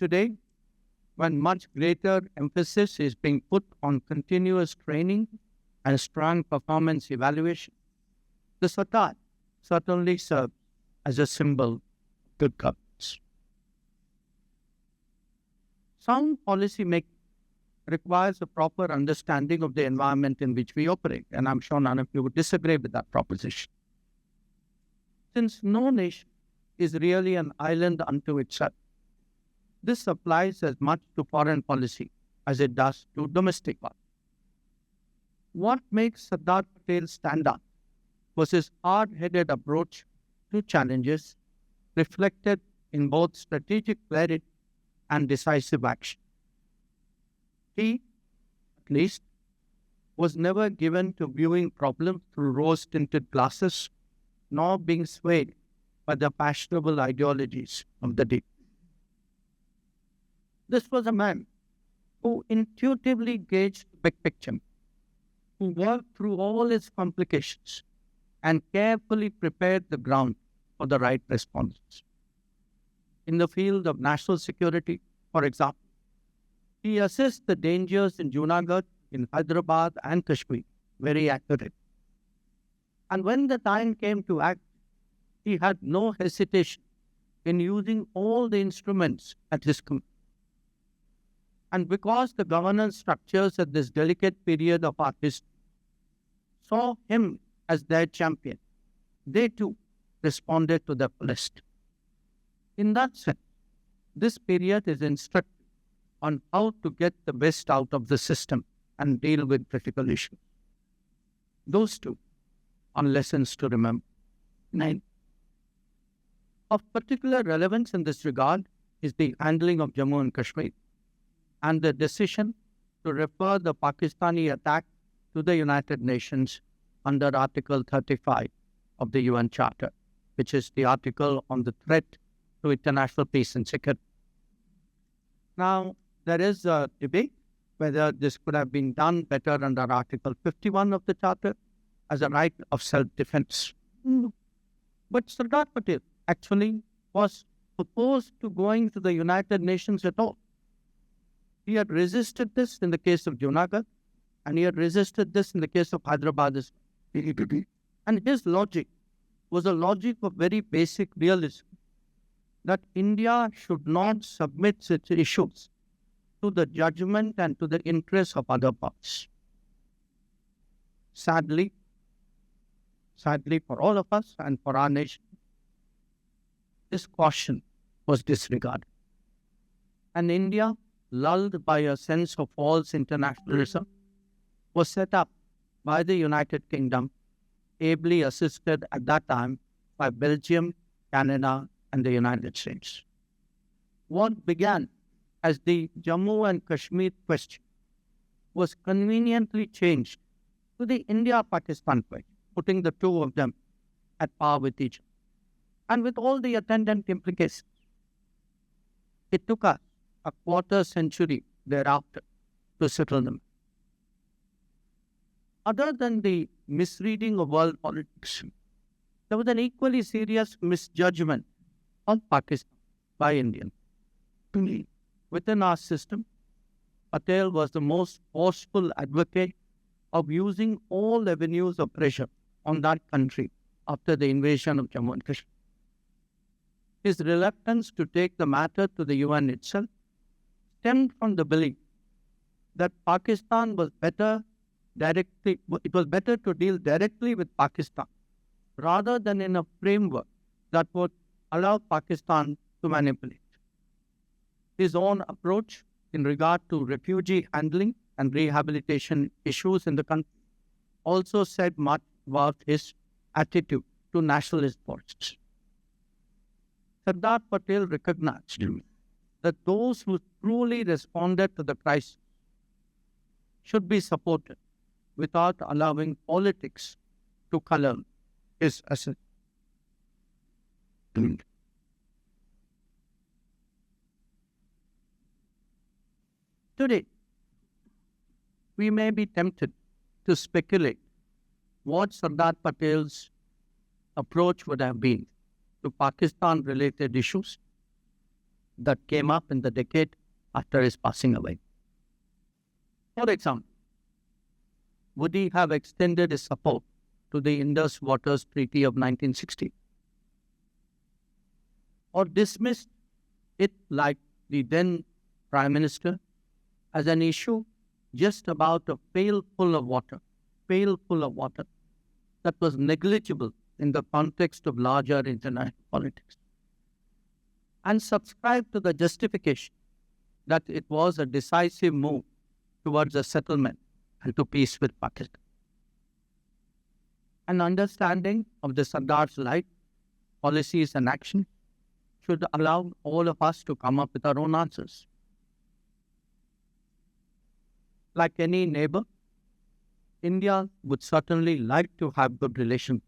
today, when much greater emphasis is being put on continuous training and strong performance evaluation, the Sardar certainly serves as a symbol of good governance. Sound policy making requires a proper understanding of the environment in which we operate, and I'm sure none of you would disagree with that proposition. Since no nation is really an island unto itself, this applies as much to foreign policy as it does to domestic one. What makes Sardar Patel stand out was his hard-headed approach to challenges reflected in both strategic clarity and decisive action. He, at least, was never given to viewing problems through rose-tinted glasses, nor being swayed by the fashionable ideologies of the day. This was a man who intuitively gauged the big picture, who worked through all its complications and carefully prepared the ground for the right responses. In the field of national security, for example, he assessed the dangers in Junagadh, in Hyderabad and Kashmir very accurately. And when the time came to act, he had no hesitation in using all the instruments at his command. And because the governance structures at this delicate period of our history saw him as their champion, they too responded to the fullest. In that sense, this period is instructive on how to get the best out of the system and deal with critical issues. Those two are lessons to remember. 9. Of particular relevance in this regard is the handling of Jammu and Kashmir and the decision to refer the Pakistani attack to the United Nations under Article 35 of the UN Charter, which is the article on the threat to international peace and security. Now, there is a debate whether this could have been done better under Article 51 of the Charter as a right of self-defense. But Sardar Patel actually was opposed to going to the United Nations at all. He had resisted this in the case of Junagadh, and he had resisted this in the case of Hyderabad as well. And his logic was a logic of very basic realism, that India should not submit its issues to the judgment and to the interests of other parts. Sadly for all of us and for our nation, this caution was disregarded. And India, lulled by a sense of false internationalism, was set up by the United Kingdom, ably assisted at that time by Belgium, Canada, and the United States. What began as the Jammu and Kashmir question was conveniently changed to the India-Pakistan question, putting the two of them at par with each other, and with all the attendant implications. It took us a quarter century thereafter to settle them. Other than the misreading of world politics, there was an equally serious misjudgment of Pakistan by India. Within our system, Patel was the most forceful advocate of using all avenues of pressure on that country after the invasion of Jammu and Kashmir. His reluctance to take the matter to the UN itself stemmed from the belief that Pakistan was better to deal directly with Pakistan rather than in a framework that would allow Pakistan to manipulate. His own approach in regard to refugee handling and rehabilitation issues in the country also said much about his attitude to nationalist forces. Sardar Patel recognized that those who truly responded to the crisis should be supported without allowing politics to color his assessment. Today, we may be tempted to speculate what Sardar Patel's approach would have been to Pakistan-related issues, that came up in the decade after his passing away. For example, would he have extended his support to the Indus Waters Treaty of 1960? Or dismissed it like the then Prime Minister as an issue just about a pail full of water that was negligible in the context of larger international politics, and subscribed to the justification that it was a decisive move towards a settlement and to peace with Pakistan. An understanding of the Sardar's life, policies and actions should allow all of us to come up with our own answers. Like any neighbor, India would certainly like to have good relations